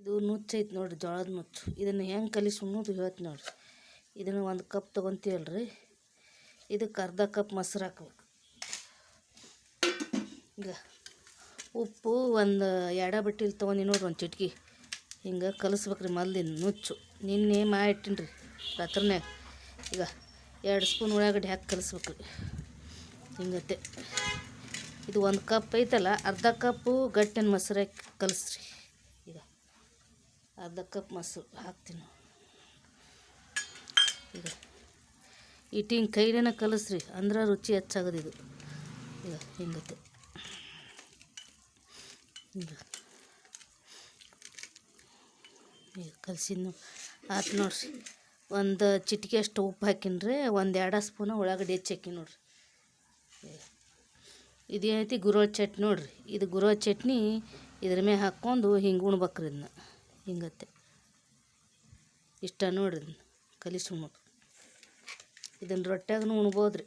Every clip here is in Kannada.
ಇದು ನುಚ್ಚೈತೆ ನೋಡಿರಿ, ಜೋಳದ ನುಚ್ಚು. ಇದನ್ನು ಹೆಂಗೆ ಕಲಿಸಿ ಉಣ್ಣೋದು ಹೇಳ್ತೀನಿ ನೋಡಿರಿ. ಇದನ್ನು 1 ಕಪ್ ತೊಗೊತೀವಲ್ರಿ, ಇದಕ್ಕೆ ಅರ್ಧ ಕಪ್ ಮೊಸರು ಹಾಕ್ಬೇಕು. ಈಗ ಉಪ್ಪು ಒಂದು 2 ಬಟ್ಟೆಲಿ ತೊಗೊಂಡು ನೋಡ್ರಿ, ಒಂದು ಚಿಟ್ಕಿ ಹಿಂಗೆ ಕಲಿಸ್ಬೇಕ್ರಿ. ಮಲ್ದಿನ ನುಚ್ಚು ನಿನ್ನೆ ಮಾಡಿಟ್ಟಿನಿ ರೀ ರಾತ್ರಿನ್ಯಾಗ. ಈಗ 2 ಸ್ಪೂನ್ ಉಳ್ಳಾಗಡ್ಡಿ ಹಾಕಿ ಕಲಿಸ್ಬೇಕ್ರಿ ಹಿಂಗತ್ತೆ. ಇದು 1 ಕಪ್ ಐತಲ್ಲ, ಅರ್ಧ ಕಪ್ಪು ಗಟ್ಟಿನ ಮೊಸರು ಹಾಕಿ ಕಲಿಸ್ರಿ. ಈಗ ಅರ್ಧ ಕಪ್ ಮೊಸರು ಹಾಕ್ತೀನಿ. ಈಗ ಇಟ್ಟು ಹಿಂಗೆ ಕೈಲೇನ ಕಲಿಸ್ರಿ, ಅಂದ್ರೆ ರುಚಿ ಹೆಚ್ಚಾಗೋದು ಇದು. ಈಗ ಹಿಂಗತ್ತೆ. ಈಗ ಕಲಸಿದ್ದು ಆತು ನೋಡ್ರಿ. ಒಂದು ಚಿಟಿಕೆ ಅಷ್ಟು ಉಪ್ಪು ಹಾಕಿನ್ರಿ, 1-2 ಸ್ಪೂನ ಉಳ್ಳಾಗಡ್ಡಿ ಹೆಚ್ಚಿ ಹಾಕಿ ನೋಡ್ರಿ. ಇದೇನೈತಿ ಗುರೋಳ್ ಚಟ್ನಿ ನೋಡ್ರಿ. ಇದು ಗುರೋಳ್ ಚಟ್ನಿ ಇದ್ರ ಮೇಲೆ ಹಾಕ್ಕೊಂಡು ಹಿಂಗೆ ಉಣ್ಬೇಕ್ರಿ. ಇದನ್ನ ಹಿಂಗತ್ತೆ ಇಷ್ಟ ನೋಡ್ರಿ. ಇದನ್ನ ಕಲಿಸಿ ಉಣ್ಬೇಕು. ಇದನ್ನು ರೊಟ್ಯಾಗೂ ಉಣ್ಬೋದು ರೀ,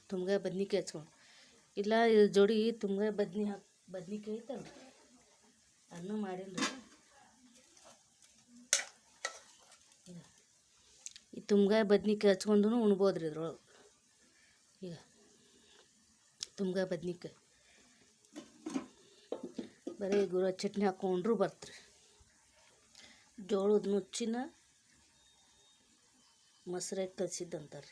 ತುಮ್ಗಾಯಿ ಬದ್ನಿಕಾಯಿ ಹಚ್ಕೊಂಡು. ಇಲ್ಲ ಇದ್ರ ಜೋಡಿ ತುಮ್ಗಾಯಿ ಬದ್ನಿಕಾಯಿ ಐತಲ್ಲ ರೀ, ಅದನ್ನು ಮಾಡಿಲ್ಲ ರೀ. ಈ ತುಮ್ಗಾಯಿ ಬದ್ನಿಕಾಯಿ ಹಚ್ಕೊಂಡು ಉಣ್ಬೋದು ರೀ ಇದ್ರೊಳಗೆ. ಈಗ ತುಮ್ಗಾಯಿ ಬದ್ನಿಕಾಯಿ ಬರೀ ಗುರೋಳ್ ಚಟ್ನಿ ಹಾಕ್ಕೊಂಡ್ರು ಬರ್ತ್ರಿ. ಜೋಳದ ನುಚ್ಚಿನ ಮೊಸರಾಗಿ ಕಲಿಸಿದ್ದಂತಾರೆ.